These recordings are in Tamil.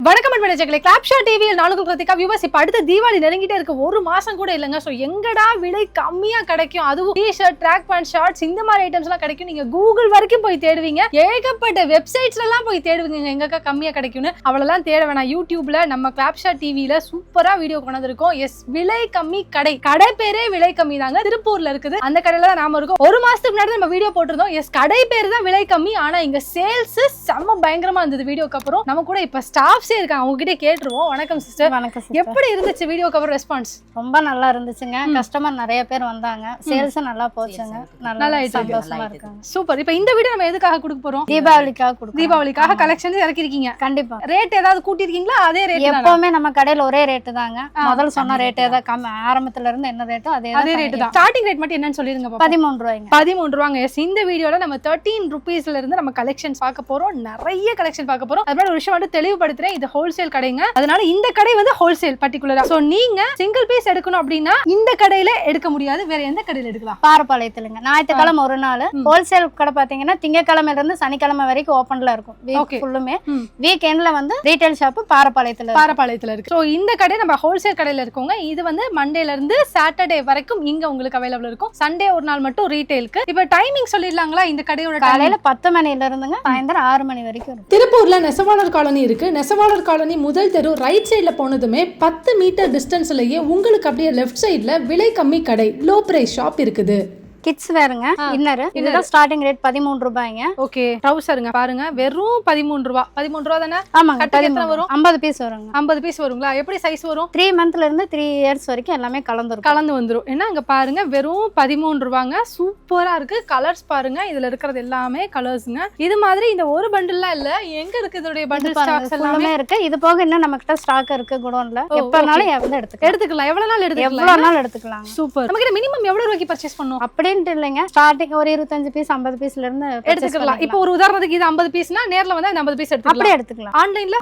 வணக்கம் அன்பர்களே, கிளாப்ஷாட் டிவியில் நாளுக்கு பிரதிகா வியூவர்ஸ். இப்ப அடுத்த தீபாவளி நெருங்கிட்டே இருக்கு. ஒரு மாசம் கூட இல்லைங்க. ஸோ எங்கடா விலை கம்மியா கிடைக்கும், அதுவும் டிஷர்ட், ட்ராக் பேண்ட், ஷார்ட்ஸ் இந்த மாதிரி ஐட்டம்ஸ் எல்லாம் கிடைக்கும். நீங்க கூகுள் வரைக்கும் போய் தேடுவீங்க, ஏகப்பட்ட வெப்சைட்ஸ்ல எல்லாம் போய் தேடுவீங்க எங்கக்கா கம்மியா கிடைக்கும்னு. அவ்வளவுலாம் தேட வேணாம். யூடியூப்ல நம்ம கிளாப்ஷாட் டிவியில சூப்பரா வீடியோ கொண்டு வந்திருக்கோம். எஸ், விலை கம்மி கடை. கடை பேரே விலை கம்மி தாங்க. திருப்பூர்ல இருக்குது. அந்த கடையில தான் நாம இருக்கோம். ஒரு மாசத்துக்கு முன்னாடி நம்ம வீடியோ போட்டிருந்தோம். எஸ், கடை பேர் தான் விலை கம்மி. ஆனா இங்க சேல்ஸ் செம்ம பயங்கரமா இருந்தது. வீடியோக்கு அப்புறம் நம்ம கூட இப்ப ஸ்டாஃப் இருக்காங்க, உங்ககிட்ட கேட்டுருவோம். வணக்கம் சிஸ்டர். வணக்கம் சிஸ்டர். எப்படி இருந்துச்சு வீடியோக்கு அப்புறம் ரெஸ்பான்ஸ்? ரொம்ப நல்லா இருந்துச்சுங்க. கஸ்டமர் நிறைய பேர் வந்தாங்க, சேல்ஸ் நல்லா போச்சுங்க. நல்லா சந்தோஷமா இருக்காங்க. சூப்பர். இப்போ இந்த வீடியோ நம்ம எதுக்காக கொடுக்க போறோம்? தீபாவளிக்காக கொடுக்க. தீபாவளிக்காக கலெக்ஷன்ஸ் இறக்கி இருக்கீங்க. கண்டிப்பா. ரேட் ஏதாவது கூட்டி இருக்கீங்களா? அதே ரேட் எப்பவுமே நம்ம கடையில ஒரே ரேட்டு தாங்க. முதல்ல சொன்ன ரேட்டே தான். கம்மி ஆரம்பத்துல இருந்து என்ன ரேட்டோ அதே ரேட் தான். ஸ்டார்டிங் ரேட் மட்டும் என்னன்னு சொல்லிருங்க. 13 ரூபாய்ங்க. 13 ரூபாங்க. எஸ், இந்த வீடியோல நம்ம 13 ரூபீஸ்ல இருந்து நம்ம கலெக்ஷன்ஸ் பார்க்க போறோம். நிறைய கலெக்ஷன் பார்க்க போறோம். அதனால ஒரு விஷயம் மட்டும் தெளிவுபடுத்துறேன், இது ஹோல்சேல் கடைங்க. அதனால இந்த கடை வந்து ஹோல்சேல் பர்టిక్యులரா. சோ நீங்க சிங்கிள் பீஸ் எடுக்கணும் அப்படின்னா இந்த கடையில எடுக்க முடியாது. வேற எந்த கடையில எடுக்கலாம்? பாரப்பாளையத்துலங்க. ஞாயிற்றுக்கிழமை ஒரு நாள் ஹோல்சேல் கடை பாத்தீங்கன்னா திங்கக்கிழமையில இருந்து சனிக்கிழமை வரைக்கும் ஓபன்ல இருக்கும். வீக் ஃபுல்லுமே. வீக் எண்ட்ல வந்து ரீட்டைல் ஷாப் பாரப்பாளையத்துல இருக்கு. சோ இந்த கடை நம்ம ஹோல்சேல் கடையில இருக்கோங்க. இது வந்து மண்டேல இருந்து சாட்டர்டே வரைக்கும் இங்க உங்களுக்கு அவைலபிள் இருக்கும். சண்டே ஒரு நாள் மட்டும் ரீட்டைலுக்கு. இப்ப டைமிங் சொல்லிடலாங்களா? இந்த கடையோட காலையில 10 மணில இருந்துங்க சாயந்தரம் 6 மணி வரைக்கும் இருக்கும். திருப்பூர்ல நெசவாளர் காலனி இருக்கு. நெசவாளர் காலனி முதல் தெரு ரைட் சைட்ல போனதுமே 10 மீட்டர் டிஸ்டன்ஸ்லயே உங்களுக்கு அப்படியே லெஃப்ட் சைட்ல விலை கம்மி கடை, லோ பிரைஸ் ஷாப் இருக்குது. கிட்ஸ் வேறுங்க. இன்னர் இதுதான் ஸ்டார்டிங் ரேட் 13 ரூபாய்ங்க. ஓகே. ட்ரவுசருங்க பாருங்க, வெறும் 13 ரூபாய். 13 ரூபாய் தானே? ஆமாங்க. எத்தனை வரும்? 50 பீஸ் வருங்க. 50 பீஸ் வருங்களா? எப்படி சைஸ் வரும்? 3 மந்த்ல இருந்து 3 இயர்ஸ் வரைக்கும் எல்லாமே கலந்து வந்துரும். ஏன்னா அங்க பாருங்க வெறும் 13 ரூபாங்க. சூப்பரா இருக்கு. கலர்ஸ் பாருங்க, இதுல இருக்கிறது எல்லாமே கலர்ஸ்ங்க. இது மாதிரி இந்த ஒரு பண்டில்லாம் இல்ல, எங்க இருக்கு இதோட பண்டில் ஸ்டாக்ஸ் எல்லாமே இருக்கு. இது போக இன்னும் நம்ம கிட்ட ஸ்டாக் இருக்கு குடோன்ல. எப்பனாலும் எடுத்துக்கலாம். எவ்வளவு நாள் எடுத்துக்கலாம். சூப்பர். நமக்கு மினிமம் எவ்வளவு ரூபாய்க்கு பர்ச்சேஸ் பண்ணனும் அப்படின்ட்டு இல்லைங்க. ஸ்டார்டிங் ஒரு 25 பீஸ் 50 பீஸ்ல இருந்து எடுத்துக்கலாம். இப்போ ஒரு உதாரணத்துக்கு இது 50 பீஸ்னா நேர்ல வந்து 50 பீஸ் எடுத்துக்கலாம். அப்படியே எடுத்துக்கலாம்.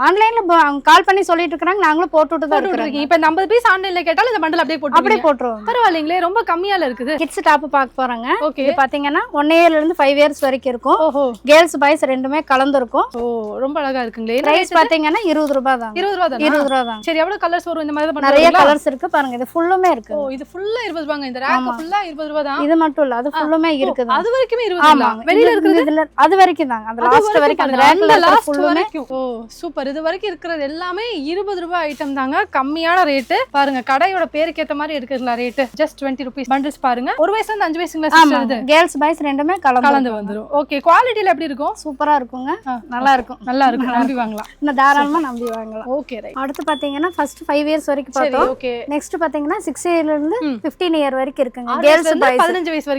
ஆன்லைன்ல கால் பண்ணி சொல்லிட்டு இருக்காங்க, நாங்களும் போட்டுட்டு தான் இருக்கோம். இப்போ 50 பீஸ் ஆன்லைன்ல கேட்டாலும் இந்த பண்டல் அப்படியே போட்டுருவோம். பரவாயில்லைங்களே, ரொம்ப கம்மியால இருக்குது. கிட்ஸ் டாப் பார்க்க போறாங்க. ஓகே. இது பாத்தீங்கன்னா 1 இயர்ல இருந்து 5 இயர்ஸ் வரைக்கும் இருக்கும். ஓஹோ. கேர்ள்ஸ் பாய்ஸ் ரெண்டுமே கலந்து இருக்கும். ஓ, ரொம்ப அழகா இருக்குங்களே. பிரைஸ் பாத்தீங்கன்னா 20 ரூபாய் தான். 20 ரூபாய் தான். 20 ரூபாய் தான். சரி, எவ்வளவு கலர்ஸ் வரும் இந்த மாதிரி? நிறைய கலர்ஸ் இருக்கு பாருங்க. இது ஃபுல்லுமே இருக்கு. ஓ, இது ஃபுல்லா 20 ரூபாய்ங்க. இந்த ரேக் ஃபுல்லா 20 ரூபாய் தான். இது மட்டும் இல்ல, அது ஃபுல்லுமே இருக்குது. அது வரைக்கும் 20 ரூபாய். வெளியில இருக்குது அது வரைக்கும் தான். அந்த லாஸ்ட் வரைக்கும் அந்த ரெண்டு லாஸ்ட் வரைக்கும். ஓ சூப்பர். இது வரைக்கும் இருக்கிறது எல்லாமே 20 ரூபாய் ஐட்டம் தாங்க. கம்மியான ரேட் பாருங்க. கடையோட பேருக்கு ஏத்த மாதிரி இருக்குங்களா ரேட்? Just 20 rupees. பண்டில்ஸ் பாருங்க. ஒரு வயசுல இருந்து 5 வயசுங்களா சிஸ்டர்? இது கேர்ள்ஸ் பாய்ஸ் ரெண்டுமே கலந்து வந்துரும். ஓகே. குவாலிட்டில எப்படி இருக்கும்? சூப்பரா இருக்குங்க. நல்லா இருக்கும். நம்பி வாங்கலாம். இன்னும் தாராளமா நம்பி வாங்கலாம். Okay right. அடுத்து பாத்தீங்கன்னா ஃபர்ஸ்ட் 5 இயர்ஸ் வரைக்கும் பார்த்தோம். ஓகே. நெக்ஸ்ட் பாத்தீங்கன்னா 6 இயர்ல இருந்து 15 இயர் வரைக்கும் இருக்குங்க. கேர்ள்ஸ் பாய்ஸ் 15 வயசு வரைக்கும்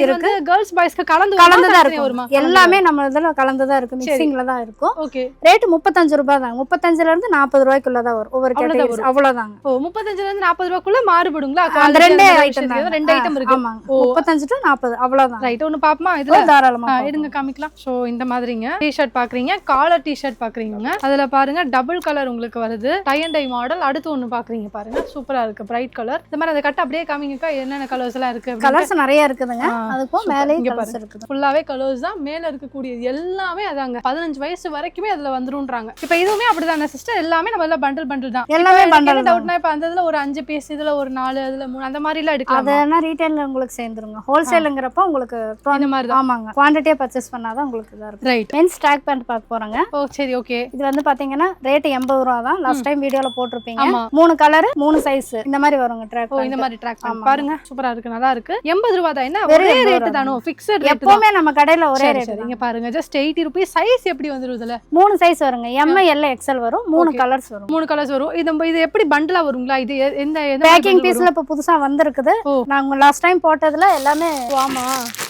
இருக்கு. கேர்ள்ஸ் பாய்ஸ்க்கு கலந்து தான் இருக்கும். எல்லாமே நம்ம இதெல்லாம் கலந்து தான் இருக்கும். மிக்சிங்ல தான் இருக்கும். ஓகே. ரேட் 35 ரூபாய் தான். 35ல இருந்து 40 ரூபாய்க்குள்ள தான் வரும் ஒவ்வொரு கேட்டகரி. அவ்வளவுதான். ஓ, 35ல இருந்து 40 ரூபாய்க்குள்ள மாறுபடுங்களா? அந்த ரெண்டு ஐட்டம் தான். ரெண்டு ஐட்டம் இருக்கு. ஆமா. 35 to 40 அவ்வளவுதான். ரைட். ஒன்னு பாப்போமா? இதுல தாராளமா எடுங்க காமிக்கலாம். சோ இந்த மாதிரிங்க டி-ஷர்ட் பாக்குறீங்க, காலர் டி-ஷர்ட் பாக்குறீங்க. அதுல பாருங்க டபுள் கலர் உங்களுக்கு வருது. Tie and tie model. அடுத்து ஒன்னு பாக்குறீங்க பாருங்க, சூப்பரா இருக்கு. Bright colour. இந்த மாதிரி அந்த கட் அப்படியே காமிங்கக்கா, என்னென்ன கலர்ஸ் எல்லாம் இருக்கு. கலர்ஸ் நிறைய இருக்குதுங்க. அதுக்கும் மேலே கலர்ஸ் இருக்குது. ஃபுல்லாவே கலர்ஸ் தான். மேல இருக்கக்கூடியது எல்லாமே அதாங்க. 15 வயசு வரைக்குமே அதுல வந்துரும்ன்றாங்க. இப்போ இதுவுமே அப்படிதானே சிஸ்டர்? எல்லாமே நம்ம பண்டில் தான். எல்லாமே பண்டில். டவுட்னா இப்போ அந்த இதுல ஒரு 5 பீஸ், இதுல ஒரு 4, அதுல 3 அந்த மாதிரி எல்லாம் எடுக்கலாம். அதனா ரீட்டைல்ல உங்களுக்கு சேர்ந்துருங்க. ஹோல்சேல்ங்கறப்ப உங்களுக்கு இந்த மாதிரி தான். ஆமாங்க. குவாண்டிட்டியா பர்ச்சேஸ் பண்ணாதான் உங்களுக்கு இதா இருக்கும். ரைட். மென்ஸ் ட்ராக் பேண்ட் பார்க்க போறாங்க. ஓ சரி, ஓகே. இது வந்து பாத்தீங்கன்னா ரேட் 80 ரூபாய் தான். லாஸ்ட் டைம் வீடியோல போட்டுருப்பீங்க. 3 கலர் 3 சைஸ் இந்த மாதிரி வருங்க ட்ராக் பேண்ட். இந்த மாதிரி ட்ராக் பேண்ட் பாருங்க, சூப்பரா இருக்கு. நல்லா இருக்கு. 80 ரூபாய் தான். என்ன ஒரே ரேட் தானோ? Fixed rate. எப்பவுமே நம்ம கடையில ஒரே ரேட். இங்க பாருங்க, ஜஸ்ட் 80 ரூபாய். சைஸ் எப்படி வந்துரும் இதுல? 3 சைஸ் வருங்க. எம், எல், எக்ஸ்எல் வரும். 3 கலர்ஸ் வரும். 3 கலர்ஸ் வரும். இது எப்படி பண்டலா வருங்களா? இது எந்த பேக்கிங் பீஸ்ல இப்ப புதுசா வந்திருக்குது. நாங்க லாஸ்ட் டைம் போட்டதுல எல்லாமே ஆமா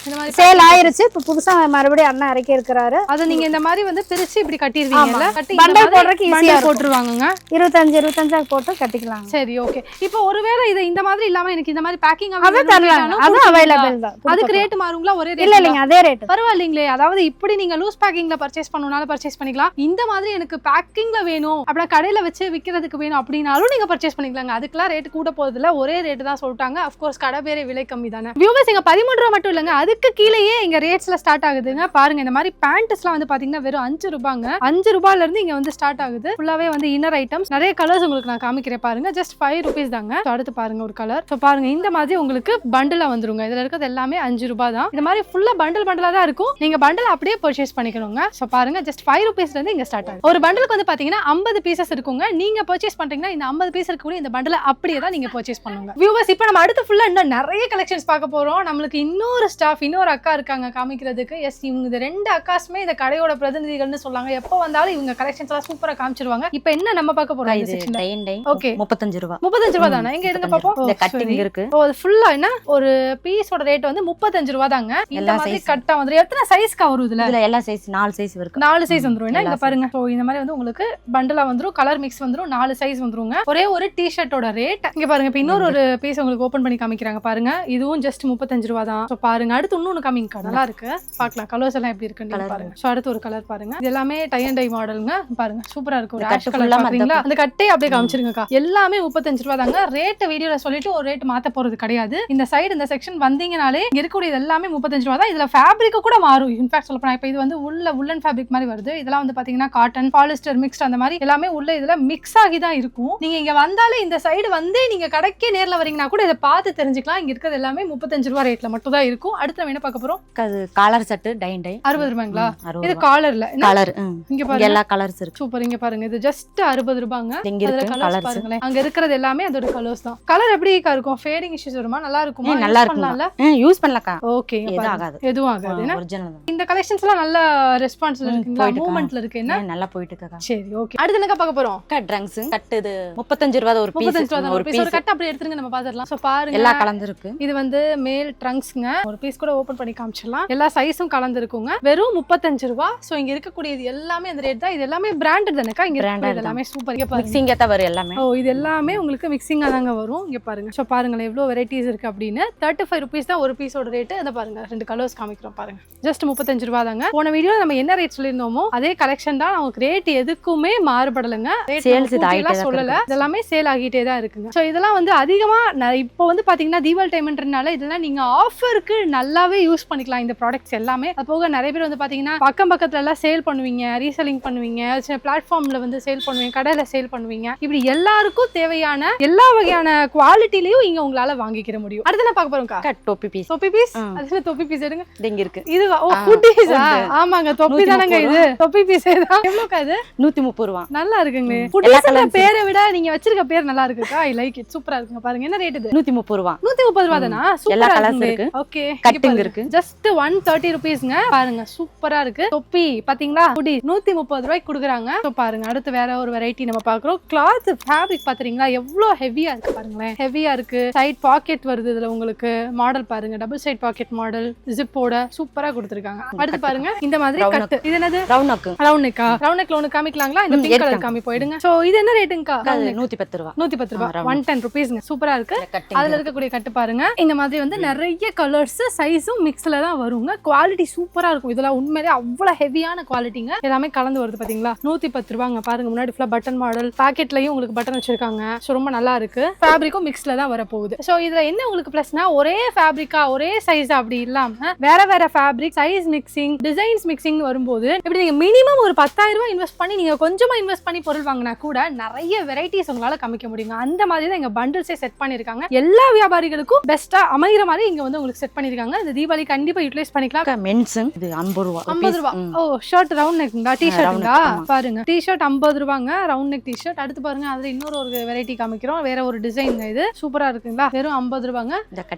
இந்த மாதிரி சேல் ஆயிருச்சு. இப்ப புதுசா மறுபடியும் அண்ணா இறக்கி இருக்காரு. அத நீங்க இந்த மாதிரி வந்து பிரிச்சு இப்படி கட்டிடுவீங்கல? கட்டி பண்டல் போடுறதுக்கு ஈஸியா போட்டுருவாங்கங்க. 25 போட்டு கட்டிக்கலாம். சரி, ஓகே. இப்போ ஒருவேளை இது இந்த மாதிரி இல்லாம எனக்கு இந்த மாதிரி பேக்கிங் அது தரலாம். அது அவேலபிள் தான். அதுக்கு ரேட் மாறுங்களா? ஒரே ரேட்? இல்ல அதே ரேட். பரவாயில்லைங்களே. அதாவது இப்படி நீங்க லூஸ் பேக்கிங்ல பர்ச்சேஸ் பண்ணனும்னால பர்ச்சேஸ் பண்ணிக்கலாம். இந்த மாதிரி எனக்கு பேக்கிங்ல வேணும், அப்படியே கடையில வச்சு விக்கிறதுக்கு வேணும் அப்படினாலும் நீங்க பர்ச்சேஸ் பண்ணிக்கலாங்க. அதுக்குலாம் ரேட் கூட போறதுல ஒரே ரேட் தான் சொல்லிட்டாங்க. ஆஃப் கோர்ஸ் கடை பேரே விலை கம்மி தானே. வியூவர்ஸ், இங்க 13 ரூபாய் மட்டும் இல்லங்க, அது இதுக்கு கீழேயே இங்க ரேட்ஸ்ல ஸ்டார்ட் ஆகுதுங்க. பாருங்க இந்த மாதிரி பேண்ட்ஸ்லாம் வந்து பாத்தீங்கன்னா வெறும் 5 ரூபாங்க. 5 ரூபாயில இருந்து இங்க வந்து ஸ்டார்ட் ஆகுது. ஃபுல்லாவே வந்து இன்னர் ஐட்டம்ஸ், நிறைய கலர்ஸ் உங்களுக்கு நான் காமிக்கிறேன் பாருங்க. ஜஸ்ட் 5 rupees தாங்க. அடுத்து பாருங்க ஒரு கலர். ஸோ பாருங்க இந்த மாதிரி உங்களுக்கு பண்டிலா வந்துருங்க. இதுல இருக்கிறது எல்லாமே 5 ரூபாய் தான். இந்த மாதிரி ஃபுல்லா பண்டலா தான் இருக்கும். நீங்க பண்டல் அப்படியே பர்ச்சேஸ் பண்ணிக்கணுங்க. ஸோ பாருங்க ஜஸ்ட் 5 rupeesல இருந்து இங்க ஸ்டார்ட் ஆகுது. ஒரு பண்டலுக்கு வந்து பாத்தீங்கன்னா 50 பீசஸ் இருக்குங்க. நீங்க பர்ச்சேஸ் பண்றீங்கன்னா இந்த 50 பீஸ் இருக்கக்கூடிய இந்த பண்டலை அப்படியே தான் நீங்க பர்ச்சேஸ் பண்ணுங்க. வியூவர்ஸ், இப்போ நம்ம அடுத்து ஃபுல்லா இன்னும் நிறைய கலெக்ஷன்ஸ் பார்க்க போறோம். நம்மளுக்கு இன்னொரு ஸ்டாஃப், இன்னொரு அக்கா இருக்காங்க காமிக்கிறதுக்கு. எஸ், இவங்க இந்த 2 அக்காஸ்மே இந்த கடையோட பிரதிநிதிகள்னு சொல்லாங்க. எப்போ வந்தாலும் இவங்க கலெக்ஷன்ஸ் எல்லாம் சூப்பரா காமிச்சிருவாங்க. இப்போ என்ன நம்ம பார்க்க போறோம் இந்த செக்ஷன்ல? ஓகே, 35 ரூபாய். 35 ரூபாய் தானே? எங்க எடுங்க பாப்போம். இந்த கட்டிங் இருக்கு. ஓ, அது ஃபுல்லா என்ன ஒரு பீஸோட ரேட் வந்து 35 ரூபாய் தாங்க. இந்த மாதிரி கட்டா வந்து எத்தனை சைஸ்க்கு வரும் இதுல? இதுல எல்லா சைஸ் 4 சைஸ் இருக்கு. 4 சைஸ் வந்துரும். என்ன இங்க பாருங்க. சோ இந்த மாதிரி வந்து உங்களுக்கு பண்டலா வந்துரும், கலர் மிக்ஸ் வந்துரும், 4 சைஸ் வந்துருங்க. ஒரே ஒரு டி-ஷர்ட்டோட ரேட் இங்க பாருங்க. இப்போ இன்னொரு ஒரு பீஸ் உங்களுக்கு ஓபன் பண்ணி காமிக்கிறாங்க பாருங்க. இதுவும் ஜஸ்ட் 35 ரூபாய் தான். சோ பாருங்க. அடுத்து இன்னொன்னு காமிங்க, நல்லா இருக்கு. பார்க்கலாம் கலர்ஸ் எல்லாம் எப்படி இருக்குன்னு பாருங்க. சோ அடுத்து ஒரு கலர் பாருங்க. இது எல்லாமே டை அண்ட் டை மாடலுங்க. பாருங்க சூப்பரா இருக்கு. ஒரு ஆஷ் கலர் பாத்தீங்களா? அந்த கட்டை அப்படியே காமிச்சிருங்கக்கா. எல்லாமே 35 ரூபாய் தாங்க. ரேட் வீடியோல சொல்லிட்டு ஒரு ரேட் மாத்த போறது கிடையாது. இந்த சைடு இந்த செக்ஷன் வந்தீங்கனாலே இங்க இருக்கக்கூடிய எல்லாமே 35 ரூபாய் தான். இதுல ஃபேப்ரிக் கூட மாறும். இன்ஃபேக்ட் சொல்ல போனா இப்போ இது வந்து உள்ள உள்ளன் ஃபேப்ரிக் மாதிரி வருது. இதெல்லாம் வந்து பாத்தீங்கன்னா காட்டன், பாலிஸ்டர் மிக்ஸ்ட் அந்த மாதிரி எல்லாமே உள்ள இதுல மிக்ஸ் ஆகி தான் இருக்கும். நீங்க இங்க வந்தாலே இந்த சைடு வந்து நீங்க கடைக்கே நேர்ல வரீங்கன்னா கூட இதை பார்த்து தெரிஞ்சுக்கலாம். இங்க இருக்கிறது எல்லாமே 35 ரூபாய் ரேட்ல மட்டும் தான் இருக்கும். அடுத்து நம்ம என்ன பார்க்க போறோம்? அது collar set tie and tie 60 ரூபாய்ங்களா? இது காலர்ல கலர். இங்க பாருங்க எல்லா கலர்ஸ் இருக்கு. சூப்பர். இங்க பாருங்க இது ஜஸ்ட் 60 ரூபாங்க. இங்க இருக்கு கலர்ஸ் பாருங்களேன். அங்க இருக்கிறது எல்லாமே அதோட கலர்ஸ் தான். கலர் எப்படி இருக்கும்? ஃபேடிங் இஷ்யூஸ் வருமா? நல்லா இருக்குமா? நல்லா இருக்கும்ல. யூஸ் பண்ணலக்கா. ஓகே, எதுவும் ஆகாது. எதுவும் ஆகாது. என்ன ஒரிஜினல் தான். இந்த கலெக்ஷன்ஸ் எல்லாம் நல்ல ரெஸ்பான்ஸ்ல இருக்குங்களா? மூவ்மென்ட்ல இருக்கு. என்ன நல்லா போயிட்டு இருக்கா. சரி, ஓகே. அடுத்து என்ன பார்க்க போறோம்? Trunks cut. இது 35 ரூபாய் ஒரு பீஸ். 35 ரூபாய் ஒரு பீஸ். ஒரு கட் அப்படியே எடுத்துங்க, நம்ம பாத்துறலாம். சோ பாருங்க எல்லா கலந்து இருக்கு. இது வந்து மேல் ட்ரங்க்ஸ்ங்க. ஒரு பீஸ் கூட ஓபன் பண்ணி காமிச்சிடலாம். எல்லா சைஸும் கலந்து இருக்குங்க. வெறும் 35 ரூபாய். சோ இங்க இருக்கக்கூடியது எல்லாமே அந்த ரேட் தான். இது எல்லாமே பிராண்டட் தானேக்கா? இங்க பிராண்டட் எல்லாமே சூப்பர். இங்க பாருங்க மிக்சிங் ஏத்த வரும் எல்லாமே. ஓ, இது எல்லாமே உங்களுக்கு மிக்சிங்கா தாங்க வரும். இங்க பாருங்க. சோ பாருங்களேன் எவ்வளவு வெரைட்டிஸ் இருக்கு அப்படின்னு. 35 rupees தான் ஒரு பீஸோட ரேட். அத பாருங்க, 2 கலர்ஸ் காமிக்கிறோம் பாருங்க. ஜஸ்ட் 35 ரூபாய் தாங்க. போன வீடியோல நம்ம என்ன ரேட் சொல்லிருந்தோமோ அதே கலெக்ஷன் தான். நமக்கு ரேட் எதுக்குமே மாறுபடலங்க. சேல்ஸ் இதெல்லாம் சொல்லல, இதெல்லாமே சேல் ஆகிட்டே தான் இருக்குங்க. சோ இதெல்லாம் வந்து அதிகமா இப்போ வந்து பாத்தீங்கன்னா தீபாவளி டைம்ன்றனால இதெல்லாம் நீங்க ஆஃபருக்கு நல்லாவே யூஸ் பண்ணிக்கலாம் இந்த ப்ராடக்ட்ஸ் எல்லாமே. அது போக நிறைய பேர் வந்து பாத்தீங்கன்னா பக்கத்துல எல்லாம் சேல் பண்ணுவீங்க, ரீசெல்லிங் பண்ணுவீங்க, பிளாட்ஃபார்ம்ல வந்து சேல் பண்ணுவீங்க, கடையில சேல் பண்ணுவீங்க. இப்படி எல்லாருக்கும் தேவையான எல்லா வகையான குவாலிட்டிலயும் இங்க உங்களால வாங்கிக்கிற முடியும். அடுத்து நான் பார்க்க போறோம்க்கா. தொப்பி பீஸ். தொப்பி பீஸ். அதுல தொப்பி பீஸ் எடுங்க. இங்க இருக்கு. இது ஓ ஃபுட்டீஸா? ஆமாங்க, தொப்பி தானங்க இது. தொப்பி பீஸ் தான். எவ்வளவுக்கா இது? 130 ரூபாய். நல்லா இருக்குங்க. ஃபுட்டீஸ்ல பேரை விட நீங்க வச்சிருக்க பேர் நல்லா இருக்குக்கா. I like it. சூப்பரா இருக்குங்க. பாருங்க என்ன ரேட் இது? 130 ரூபாய். 130 ரூபாய் தானா? எல்லா சூப்பரா கலர்ஸ் இருக்கு. ஓகே, கட்டிங் இருக்கு. ஜஸ்ட் 130 rupeesங்க. பாருங்க சூப்பரா இருக்கு. தொப்பி பாத்தீங்களா? ஃபுட்டீஸ் 130 ரூபாய்க்கு கொடுக்குறாங்க. சோ பாருங்க அடுத்து வேற ஒரு வெரைட்டி நம்ம பாக்குறோம். கிளாத் ஃபேப்ரிக் பாத்தீங்களா எவ்வளவு ஹெவியா இருக்கு பாருங்களேன். ஹெவியா இருக்கு. சைடு பாக்கெட் வருது இதுல உங்களுக்கு. மாடல் பாருங்க, டபுள் சைடு பாக்கெட் மாடல், ஜிப்போட சூப்பரா கொடுத்திருக்காங்க. அடுத்து பாருங்க இந்த மாதிரி கட். இது என்னது? Round neck. ரவுண்ட் நெக்கா? ரவுண்ட் நெக்ல ஒன்னு காமிக்கலாங்களா? இந்த பிங்க் கலர் காமி போயிடுங்க. சோ இது என்ன ரேட்டுங்கக்கா? 110 ரூபாய். 110 ரூபாய். 110 rupeesங்க. சூப்பரா இருக்கு. அதுல இருக்கக்கூடிய கட்டு பாருங்க. இந்த மாதிரி வந்து நிறைய கலர்ஸ் சைஸும் மிக்ஸ்ல தான் வருங்க. குவாலிட்டி சூப்பரா இருக்கும். இதெல்லாம் உண்மையிலே அவ்வளவு ஹெவியான குவாலிட்டிங்க. எல்லாமே கலந்து வருது பாத்தீங்களா? 110 ரூபாங்க. பாருங்க முன்னாடி ஃபுல்லா பட்டன் மாடல், பாக்கெட்லயும் உங்களுக்கு பட்டன் வச்சிருக்காங்க. சோ ரொம்ப நல்லா இருக்கு. ஃபேப்ரிக்கும் மிக்ஸ்ல தான் வர போகுது. சோ இதுல என்ன உங்களுக்கு பிளஸ்னா ஒரே ஃபேப்ரிக்கா ஒரே சைஸ் அப்படி இல்லாம வேற வேற fabric, size mixing, designs mixing வரும்போது இப்படி நீங்க மினிமம் ஒரு 10,000 ரூபாய் இன்வெஸ்ட் பண்ணி நீங்க கொஞ்சமா இன்வெஸ்ட் பண்ணி பொருள் வாங்கினா கூட நிறைய வெரைட்டிஸ் உங்களால காமிக்க முடியுங்க. அந்த மாதிரி தான் இங்க பண்டில்ஸே செட் பண்ணிருக்காங்க. எல்லா வியாபாரிகளுக்கும் பெஸ்டா அமைகிற மாதிரி இங்க வந்து உங்களுக்கு செட் பண்ணிருக்காங்க. இந்த தீபாவளி கண்டிப்பா யூட்டிலைஸ் பண்ணிக்கலாம். மென்ஸ் இது 50 ரூபாய். 50 ரூபாய். ஓ, ஷர்ட் ரவுண்ட் நெக்ங்களா? டி-ஷர்ட்டுங்களா? பாருங்க டி-ஷர்ட் 50 ரூபாங்க. Round neck T-shirt. அடுத்து பாருங்க அதுல இன்னொரு ஒரு வெரைட்டி காமிக்கிறோம். வேற ஒரு டிசைன். இது சூப்பரா இருக்குங்களா? வெறும் 50 ரூபாங்க.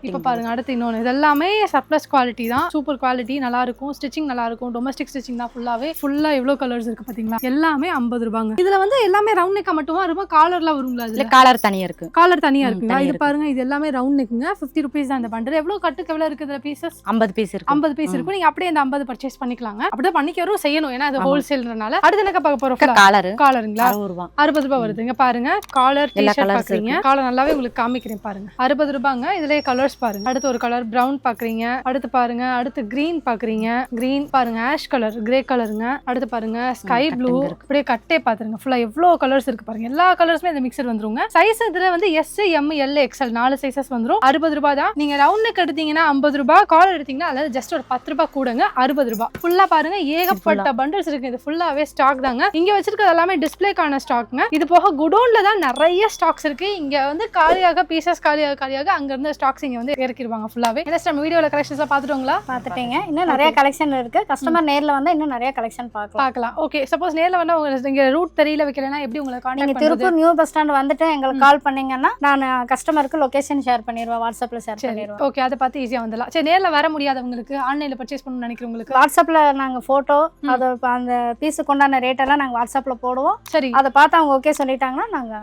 இப்ப பாருங்க அடுத்து இன்னொன்னு. இது எல்லாமே சர்ப்ளஸ் குவாலிட்டி தான். சூப்பர் குவாலிட்டி, நல்லா இருக்கும். ஸ்டிச்சிங் நல்லா இருக்கும். டொமஸ்டிக் ஸ்டிச்சிங் தான் ஃபுல்லாவே. ஃபுல்லா எவ்வளவு கலர்ஸ் இருக்கு பாத்தீங்களா? எல்லாமே 50 ரூபாங்க. இதுல வந்து எல்லாமே ரவுண்ட் நெக்கா மட்டுமா இருக்கும்? காலர்ல வருங்களா? இதுல காலர் தனியா இருக்கு. காலர் தனியா இருக்குங்களா? இது பாருங்க இது எல்லாமே ரவுண்ட் நெக்குங்க. 50 rupees தான் இந்த பண்டல். எவ்வளவு கட்டுக்கு எவ்வளவு இருக்கு இதுல பீசஸ்? 50 பீஸ் இருக்கு. 50 பீஸ் இருக்கு. நீங்க அப்படியே இந்த 50 பர்ச்சேஸ் பண்ணிக்கலாங்க. அப்படியே பண்ணிக்கறோம் செய்யணும். ஏன்னா அது ஹோல்சேல்ன்றனால. அடுத்து என்ன பார்க்க போறோம்? காலர். காலருங்களா? 60 ரூபாய். 60 ரூபாய் வருது. இங்க பாருங்க காலர் டி-ஷர்ட் பாக்குறீங்க. காலர் நல்லாவே உங்களுக்கு காமிக்கிறேன் பாருங்க. 60 ரூபாங்க. இதுலயே கலர்ஸ் பாருங்க. அடுத்து ஒரு கலர் பிரவுன் பாக்குறீங்க. அடுத்து பாருங்க அடுத்து கிரீன் பாக்குறீங்க. கிரீன் பாருங்க, ஆஷ் கலர், கிரே கலருங்க. அடுத்து பாருங்க ஸ்கை ப்ளூ. அப்படியே கட்டே பாத்துருங்க. ஃபுல்லா எவ்வளவு கலர்ஸ் இருக்கு பாருங்க. எல்லா கலர்ஸ்மே இந்த மிக்சர் வந்துருங்க. சைஸ் இதுல வந்து S, M, L, XL 4 sizes வந்துரும். 60 ரூபாய் தான். நீங்க ரவுண்ட் நெக் எடுத்தீங்கன்னா 50 ரூபாய், காலர் எடுத்தீங்கன்னா அதாவது ஜஸ்ட் ஒரு 10 ரூபாய் கூடங்க, 60 ரூபாய். ஃபுல்லா பாருங்க ஏகப்பட்ட பண்டல்ஸ் இருக்கு. இது ஃபுல்லாவே ஸ்டாக் தாங்க. இங்க வச்சிருக்கிறது எல்லாமே டிஸ்ப்ளேக்கான ஸ்டாக்ங்க. இது போக குடோன்ல தான் நிறைய ஸ்டாக்ஸ் இருக்கு. இங்க வந்து காலியாக பீசஸ் காலியாக அங்க இருந்து ஸ்டாக்ஸ் இங்க வந்து இறக்கிடுவாங்க ஃபுல்லாவே. நம்ம வீடியோல கலெக்ஷன்ஸ் பாத்துட்டோங்களா? பாத்துட்டீங்க. இன்னும் நிறைய கலெக்ஷன் இருக்கு. கஸ்டமர் நேர்ல வந்தா இன்னும் நிறைய கலெக்ஷன் பார்க்கலாம். ஓகே, சப்போஸ் நேர்ல வந்தா உங்களுக்கு இங்க ரூட் தெரியல வைக்கலனா எப்படி உங்களை கான்டாக்ட் நீங்க பண்றது? திருப்பூர் நியூ பஸ் ஸ்டாண்ட் வந்துட்டு எங்களுக்கு கால் பண்ணீங்கன்னா நான் கஸ்டமருக்கு லொகேஷன் ஷேர் பண்ணிடுவேன், வாட்ஸ்அப்ல ஷேர் பண்ணிடுவேன். ஓகே, அதை பார்த்து ஈஸியா வந்துடலாம். சரி, நேர்ல வர முடியாதவங்களுக்கு ஆன்லைன்ல பர்ச்சேஸ் பண்ணணும்னு நினைக்கிறவங்களுக்கு வாட்ஸ்அப்ல நாங்க போட்டோ அது அந்த பீஸுக்கு உண்டான ரேட் எல்லாம் நாங்க வாட்ஸ்அப்ல போடுவோம். சரி, அதை பார்த்து அவங்க ஓகே சொல்லிட்டாங்கன்னா நாங்க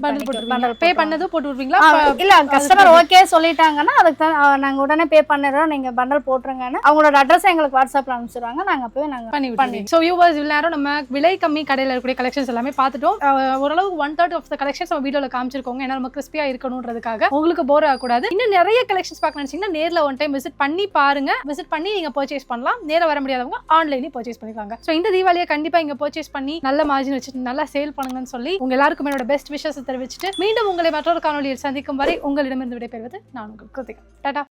பண்டல் பே பண்ணது போட்டு விடுவீங்களா? இல்ல, கஸ்டமர் ஓகே சொல்லிட்டாங்கன்னா அதுக்கு நாங்க உடனே பே பண்ணிடுறோம், நீங்க பண்டல் போட்டுருங்கன்னு அவங்களோட அட்ரஸ் எங்களுக்கு வாட்ஸ்அப்ல அனுப்பிச்சிடுவாங்க. நாங்க அப்பவே நாங்க பண்ணி சோ வியூவர்ஸ் எல்லாரும் நம்ம விலை கம்மி கடையில இருக்கக்கூடிய கலெக்ஷன்ஸ் எல்லாமே பார்த்துட்டோம். ஓரளவு 1/3 ஆஃப் த கலெக்ஷன்ஸ் நம்ம வீடியோல காமிச்சிருக்கோம். ஏன்னா நம்ம கிறிஸ்பியா இருக்கணும்ன்றதுக்காக உங்களுக்கு போர் ஆகக்கூடாது. இன்னும் நிறைய கலெக்ஷன்ஸ் பார்க்க நினைச்சீங்கன்னா நேர்ல ஒன் டைம் விசிட் பண்ணி பாருங்க. விசிட் பண்ணி நீங்க பர்ச்சேஸ் பண்ணலாம். நேரா வர முடியாதவங்க ஆன்லைன்லயும் பர்ச்சேஸ் பண்ணிக்கலாம். சோ இந்த தீபாவளியை கண்டிப்பா இங்க பர்ச்சேஸ் பண்ணி நல்ல மார்ஜின் வச்சுட்டு நல்லா சேல் பண்ணுங்கன்னு சொல்லி உங்க எல்லாருக்கும் என்னோட பெஸ்ட் விஷஸ் தெரிவிச்சுட்டு மீண்டும் உங்களை மற்றொரு காணொலியில் சந்திக்கும் வரை உங்களிடமிருந்து விடைபெறுவது நான் உங்கள் கிருத்திகா. டாடா.